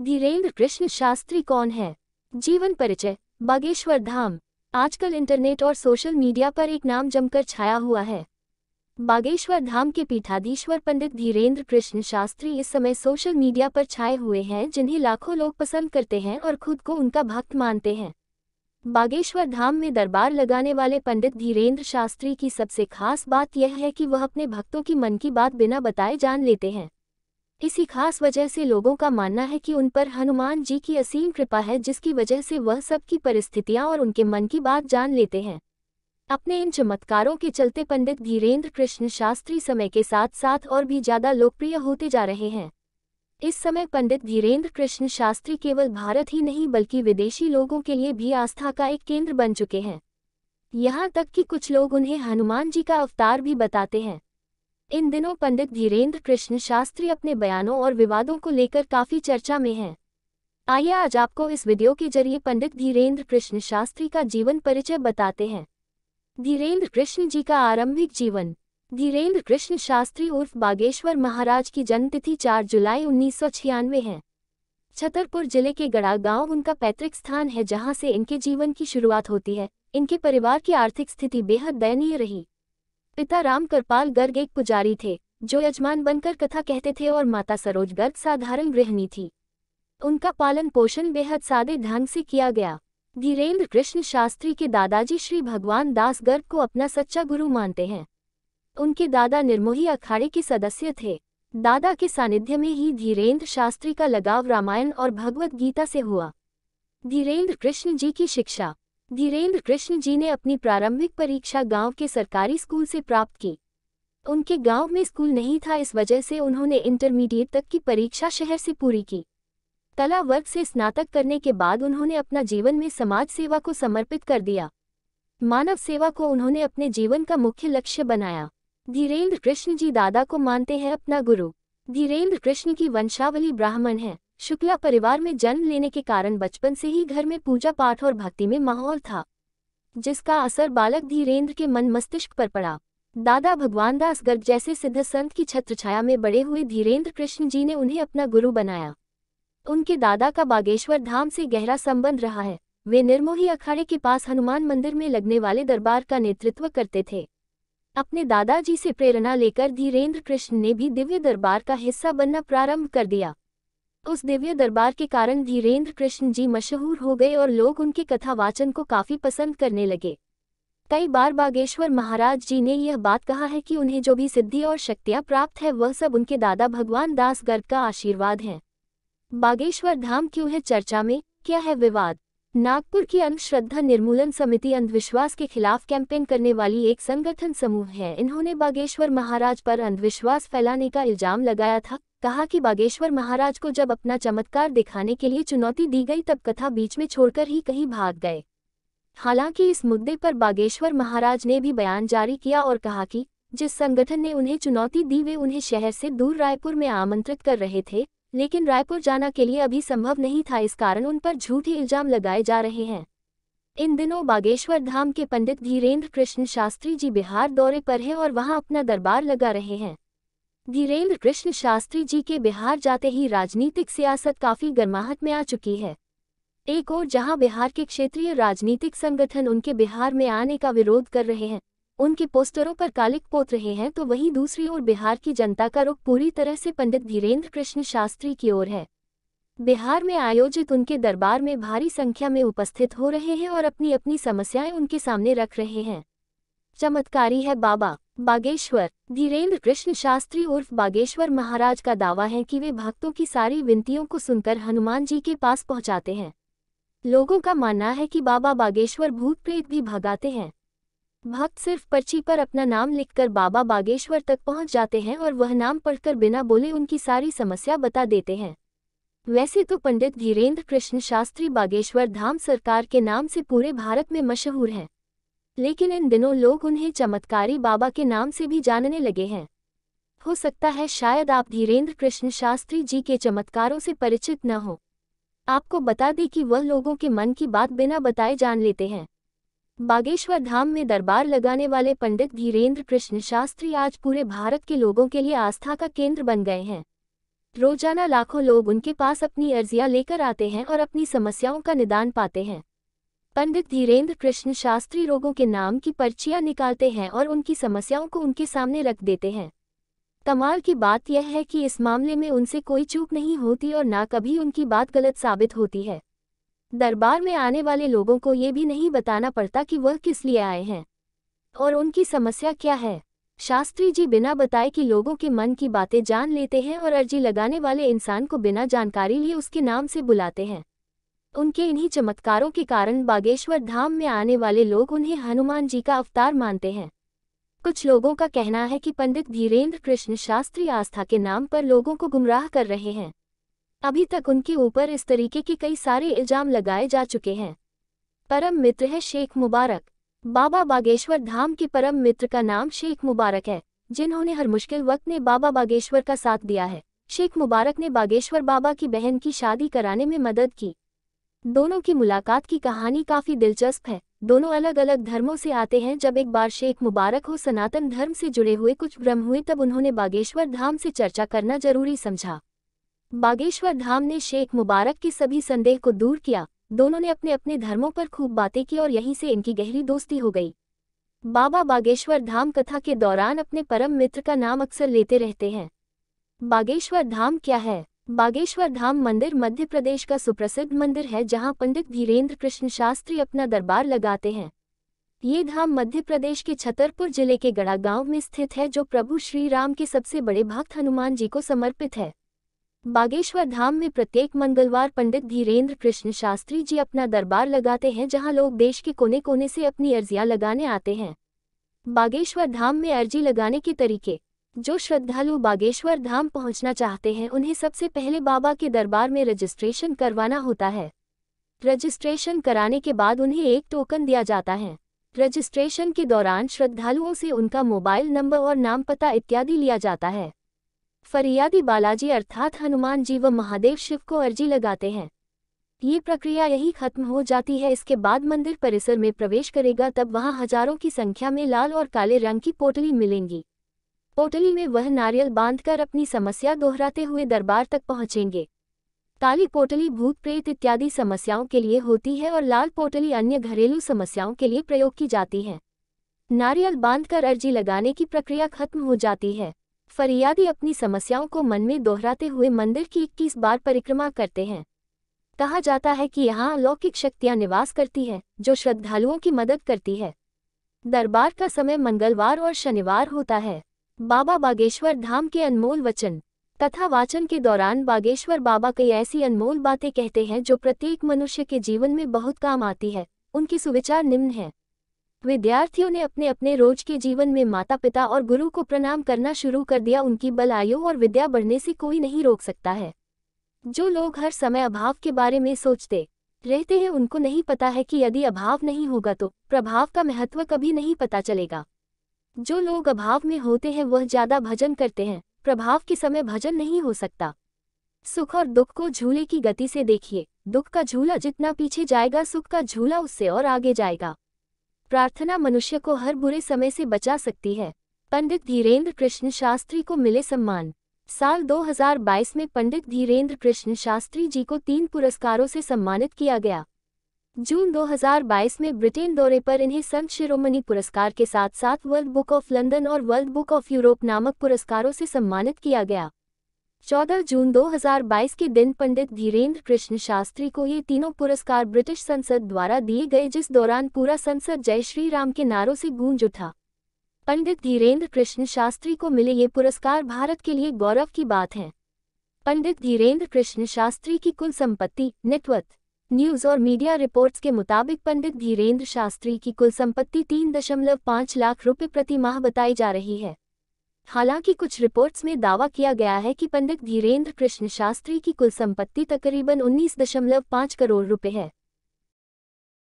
धीरेन्द्र कृष्ण शास्त्री कौन है? जीवन परिचय। बागेश्वर धाम। आजकल इंटरनेट और सोशल मीडिया पर एक नाम जमकर छाया हुआ है। बागेश्वर धाम के पीठाधीश्वर पंडित धीरेन्द्र कृष्ण शास्त्री इस समय सोशल मीडिया पर छाए हुए हैं, जिन्हें लाखों लोग पसंद करते हैं और खुद को उनका भक्त मानते हैं। बागेश्वर धाम में दरबार लगाने वाले पंडित धीरेन्द्र शास्त्री की सबसे खास बात यह है कि वह अपने भक्तों की मन की बात बिना बताए जान लेते हैं। इसी खास वजह से लोगों का मानना है कि उन पर हनुमान जी की असीम कृपा है, जिसकी वजह से वह सबकी परिस्थितियां और उनके मन की बात जान लेते हैं। अपने इन चमत्कारों के चलते पंडित धीरेन्द्र कृष्ण शास्त्री समय के साथ साथ और भी ज्यादा लोकप्रिय होते जा रहे हैं। इस समय पंडित धीरेन्द्र कृष्ण शास्त्री केवल भारत ही नहीं बल्कि विदेशी लोगों के लिए भी आस्था का एक केंद्र बन चुके हैं। यहाँ तक कि कुछ लोग उन्हें हनुमान जी का अवतार भी बताते हैं। इन दिनों पंडित धीरेन्द्र कृष्ण शास्त्री अपने बयानों और विवादों को लेकर काफी चर्चा में हैं। आइए आज आपको इस वीडियो के जरिए पंडित धीरेन्द्र कृष्ण शास्त्री का जीवन परिचय बताते हैं। धीरेन्द्र कृष्ण जी का आरंभिक जीवन। धीरेन्द्र कृष्ण शास्त्री उर्फ बागेश्वर महाराज की जन्मतिथि 4 जुलाई 1996 है। छतरपुर जिले के गड़ा गांव उनका पैतृक स्थान है, जहां से इनके जीवन की शुरुआत होती है। इनके परिवार की आर्थिक स्थिति बेहद दयनीय रही। पिता राम कृपाल गर्ग एक पुजारी थे, जो यजमान बनकर कथा कहते थे, और माता सरोज गर्ग साधारण गृहिणी थी। उनका पालन पोषण बेहद सादे ढंग से किया गया। धीरेन्द्र कृष्ण शास्त्री के दादाजी श्री भगवान दास गर्ग को अपना सच्चा गुरु मानते हैं। उनके दादा निर्मोही अखाड़े के सदस्य थे। दादा के सानिध्य में ही धीरेन्द्र शास्त्री का लगाव रामायण और भगवत गीता से हुआ। धीरेन्द्र कृष्ण जी की शिक्षा। धीरेन्द्र कृष्ण जी ने अपनी प्रारंभिक परीक्षा गांव के सरकारी स्कूल से प्राप्त की। उनके गांव में स्कूल नहीं था, इस वजह से उन्होंने इंटरमीडिएट तक की परीक्षा शहर से पूरी की। कला वर्ग से स्नातक करने के बाद उन्होंने अपना जीवन में समाज सेवा को समर्पित कर दिया। मानव सेवा को उन्होंने अपने जीवन का मुख्य लक्ष्य बनाया। धीरेन्द्र कृष्ण जी दादा को मानते हैं अपना गुरु। धीरेन्द्र कृष्ण की वंशावली ब्राह्मण है। शुक्ला परिवार में जन्म लेने के कारण बचपन से ही घर में पूजा पाठ और भक्ति में माहौल था, जिसका असर बालक धीरेन्द्र के मन मस्तिष्क पर पड़ा। दादा भगवान दास गर्ग जैसे सिद्ध संत की छत्रछाया में बड़े हुए धीरेन्द्र कृष्ण जी ने उन्हें अपना गुरु बनाया। उनके दादा का बागेश्वर धाम से गहरा संबंध रहा है। वे निर्मोही अखाड़े के पास हनुमान मंदिर में लगने वाले दरबार का नेतृत्व करते थे। अपने दादाजी से प्रेरणा लेकर धीरेन्द्र कृष्ण ने भी दिव्य दरबार का हिस्सा बनना प्रारंभ कर दिया। उस दिव्य दरबार के कारण धीरेन्द्र कृष्ण जी मशहूर हो गए और लोग उनके कथा वाचन को काफी पसंद करने लगे। कई बार बागेश्वर महाराज जी ने यह बात कहा है कि उन्हें जो भी सिद्धि और शक्तियां प्राप्त है वह सब उनके दादा भगवान दास गर्ग का आशीर्वाद है। बागेश्वर धाम क्यों है चर्चा में, क्या है विवाद? नागपुर की अंधश्रद्धा निर्मूलन समिति अंधविश्वास के खिलाफ कैंपेन करने वाली एक संगठन समूह है। इन्होंने बागेश्वर महाराज पर अंधविश्वास फैलाने का इल्जाम लगाया था। कहा कि बागेश्वर महाराज को जब अपना चमत्कार दिखाने के लिए चुनौती दी गई तब कथा बीच में छोड़कर ही कहीं भाग गए। हालांकि इस मुद्दे पर बागेश्वर महाराज ने भी बयान जारी किया और कहा कि जिस संगठन ने उन्हें चुनौती दी वे उन्हें शहर से दूर रायपुर में आमंत्रित कर रहे थे, लेकिन रायपुर जाना के लिए अभी संभव नहीं था, इस कारण उन पर झूठे इल्जाम लगाए जा रहे हैं। इन दिनों बागेश्वर धाम के पंडित धीरेन्द्र कृष्ण शास्त्री जी बिहार दौरे पर हैं और वहां अपना दरबार लगा रहे हैं। धीरेन्द्र कृष्ण शास्त्री जी के बिहार जाते ही राजनीतिक सियासत काफी गर्माहट में आ चुकी है। एक ओर जहां बिहार के क्षेत्रीय राजनीतिक संगठन उनके बिहार में आने का विरोध कर रहे हैं, उनके पोस्टरों पर कालिक पोत रहे हैं, तो वहीं दूसरी ओर बिहार की जनता का रुख पूरी तरह से पंडित धीरेन्द्र कृष्ण शास्त्री की ओर है। बिहार में आयोजित उनके दरबार में भारी संख्या में उपस्थित हो रहे हैं और अपनी अपनी समस्याएं उनके सामने रख रहे हैं। चमत्कारी है बाबा बागेश्वर। धीरेन्द्र कृष्ण शास्त्री उर्फ बागेश्वर महाराज का दावा है कि वे भक्तों की सारी विनतियों को सुनकर हनुमान जी के पास पहुंचाते हैं। लोगों का मानना है कि बाबा बागेश्वर भूत प्रेत भी भगाते हैं। भक्त सिर्फ पर्ची पर अपना नाम लिखकर बाबा बागेश्वर तक पहुंच जाते हैं और वह नाम पढ़कर बिना बोले उनकी सारी समस्या बता देते हैं। वैसे तो पंडित धीरेन्द्र कृष्ण शास्त्री बागेश्वर धाम सरकार के नाम से पूरे भारत में मशहूर हैं, लेकिन इन दिनों लोग उन्हें चमत्कारी बाबा के नाम से भी जानने लगे हैं। हो सकता है शायद आप धीरेन्द्र कृष्ण शास्त्री जी के चमत्कारों से परिचित न हो। आपको बता दें कि वह लोगों के मन की बात बिना बताए जान लेते हैं। बागेश्वर धाम में दरबार लगाने वाले पंडित धीरेन्द्र कृष्ण शास्त्री आज पूरे भारत के लोगों के लिए आस्था का केंद्र बन गए हैं। रोजाना लाखों लोग उनके पास अपनी अर्जियां लेकर आते हैं और अपनी समस्याओं का निदान पाते हैं। पंडित धीरेन्द्र कृष्ण शास्त्री रोगों के नाम की पर्चियां निकालते हैं और उनकी समस्याओं को उनके सामने रख देते हैं। कमाल की बात यह है कि इस मामले में उनसे कोई चूक नहीं होती और ना कभी उनकी बात गलत साबित होती है। दरबार में आने वाले लोगों को ये भी नहीं बताना पड़ता कि वह किस लिए आए हैं और उनकी समस्या क्या है। शास्त्री जी बिना बताए कि लोगों के मन की बातें जान लेते हैं और अर्जी लगाने वाले इंसान को बिना जानकारी लिए उसके नाम से बुलाते हैं। उनके इन्हीं चमत्कारों के कारण बागेश्वर धाम में आने वाले लोग उन्हें हनुमान जी का अवतार मानते हैं। कुछ लोगों का कहना है कि पंडित धीरेन्द्र कृष्ण शास्त्री आस्था के नाम पर लोगों को गुमराह कर रहे हैं। अभी तक उनके ऊपर इस तरीके के कई सारे इल्जाम लगाए जा चुके हैं। परम मित्र है शेख मुबारक। बाबा बागेश्वर धाम के परम मित्र का नाम शेख मुबारक है, जिन्होंने हर मुश्किल वक्त में बाबा बागेश्वर का साथ दिया है। शेख मुबारक ने बागेश्वर बाबा की बहन की शादी कराने में मदद की। दोनों की मुलाकात की कहानी काफी दिलचस्प है। दोनों अलग अलग धर्मों से आते हैं। जब एक बार शेख मुबारक हो सनातन धर्म से जुड़े हुए कुछ भ्रम हुए, तब उन्होंने बागेश्वर धाम से चर्चा करना जरूरी समझा। बागेश्वर धाम ने शेख मुबारक के सभी संदेह को दूर किया। दोनों ने अपने अपने धर्मों पर खूब बातें की और यहीं से इनकी गहरी दोस्ती हो गई। बाबा बागेश्वर धाम कथा के दौरान अपने परम मित्र का नाम अक्सर लेते रहते हैं। बागेश्वर धाम क्या है? बागेश्वर धाम मंदिर मध्य प्रदेश का सुप्रसिद्ध मंदिर है, जहां पंडित धीरेन्द्र कृष्ण शास्त्री अपना दरबार लगाते हैं। ये धाम मध्य प्रदेश के छतरपुर जिले के गढ़ा गांव में स्थित है, जो प्रभु श्री राम के सबसे बड़े भक्त हनुमान जी को समर्पित है। बागेश्वर धाम में प्रत्येक मंगलवार पंडित धीरेन्द्र कृष्ण शास्त्री जी अपना दरबार लगाते हैं, जहां लोग देश के कोने कोने से अपनी अर्जियां लगाने आते हैं। बागेश्वर धाम में अर्जी लगाने के तरीके। जो श्रद्धालु बागेश्वर धाम पहुंचना चाहते हैं, उन्हें सबसे पहले बाबा के दरबार में रजिस्ट्रेशन करवाना होता है। रजिस्ट्रेशन कराने के बाद उन्हें एक टोकन दिया जाता है। रजिस्ट्रेशन के दौरान श्रद्धालुओं से उनका मोबाइल नंबर और नाम पता इत्यादि लिया जाता है। फरियादी बालाजी अर्थात हनुमान जी व महादेव शिव को अर्जी लगाते हैं। ये प्रक्रिया यही खत्म हो जाती है। इसके बाद मंदिर परिसर में प्रवेश करेगा, तब वहां हजारों की संख्या में लाल और काले रंग की पोटली मिलेंगी। पोटली में वह नारियल बांधकर अपनी समस्या दोहराते हुए दरबार तक पहुंचेंगे। काली पोटली भूत प्रेत इत्यादि समस्याओं के लिए होती है और लाल पोटली अन्य घरेलू समस्याओं के लिए प्रयोग की जाती है। नारियल बांधकर अर्जी लगाने की प्रक्रिया खत्म हो जाती है। फरियादी अपनी समस्याओं को मन में दोहराते हुए मंदिर की 21 बार परिक्रमा करते हैं। कहा जाता है कि यहाँ अलौकिक शक्तियाँ निवास करती है, जो श्रद्धालुओं की मदद करती है। दरबार का समय मंगलवार और शनिवार होता है। बाबा बागेश्वर धाम के अनमोल वचन। कथा वाचन के दौरान बागेश्वर बाबा कई ऐसी अनमोल बातें कहते हैं जो प्रत्येक मनुष्य के जीवन में बहुत काम आती है। उनके सुविचार निम्न हैं। विद्यार्थियों ने अपने अपने रोज के जीवन में माता पिता और गुरु को प्रणाम करना शुरू कर दिया। उनकी बल आयु और विद्या बढ़ने से कोई नहीं रोक सकता है। जो लोग हर समय अभाव के बारे में सोचते रहते हैं, उनको नहीं पता है कि यदि अभाव नहीं होगा तो प्रभाव का महत्व कभी नहीं पता चलेगा। जो लोग अभाव में होते हैं वह ज्यादा भजन करते हैं। प्रभाव के समय भजन नहीं हो सकता। सुख और दुख को झूले की गति से देखिए। दुख का झूला जितना पीछे जाएगा, सुख का झूला उससे और आगे जाएगा। प्रार्थना मनुष्य को हर बुरे समय से बचा सकती है। पंडित धीरेन्द्र कृष्ण शास्त्री को मिले सम्मान। साल 2022 में पंडित धीरेन्द्र कृष्ण शास्त्री जी को 3 पुरस्कारों से सम्मानित किया गया। जून 2022 में ब्रिटेन दौरे पर इन्हें संत शिरोमणि पुरस्कार के साथ साथ वर्ल्ड बुक ऑफ लंदन और वर्ल्ड बुक ऑफ यूरोप नामक पुरस्कारों से सम्मानित किया गया। 14 जून 2022 के दिन पंडित धीरेन्द्र कृष्ण शास्त्री को ये तीनों पुरस्कार ब्रिटिश संसद द्वारा दिए गए, जिस दौरान पूरा संसद जय श्री राम के नारों से गूंज उठा। पंडित धीरेन्द्र कृष्ण शास्त्री को मिले ये पुरस्कार भारत के लिए गौरव की बात है। पंडित धीरेन्द्र कृष्ण शास्त्री की कुल संपत्ति, नेटवर्थ। न्यूज़ और मीडिया रिपोर्ट्स के मुताबिक पंडित धीरेन्द्र शास्त्री की कुल संपत्ति 3.5 लाख रुपए प्रति माह बताई जा रही है। हालांकि कुछ रिपोर्ट्स में दावा किया गया है कि पंडित धीरेन्द्र कृष्ण शास्त्री की कुल संपत्ति तकरीबन 19.5 करोड़ रुपए है।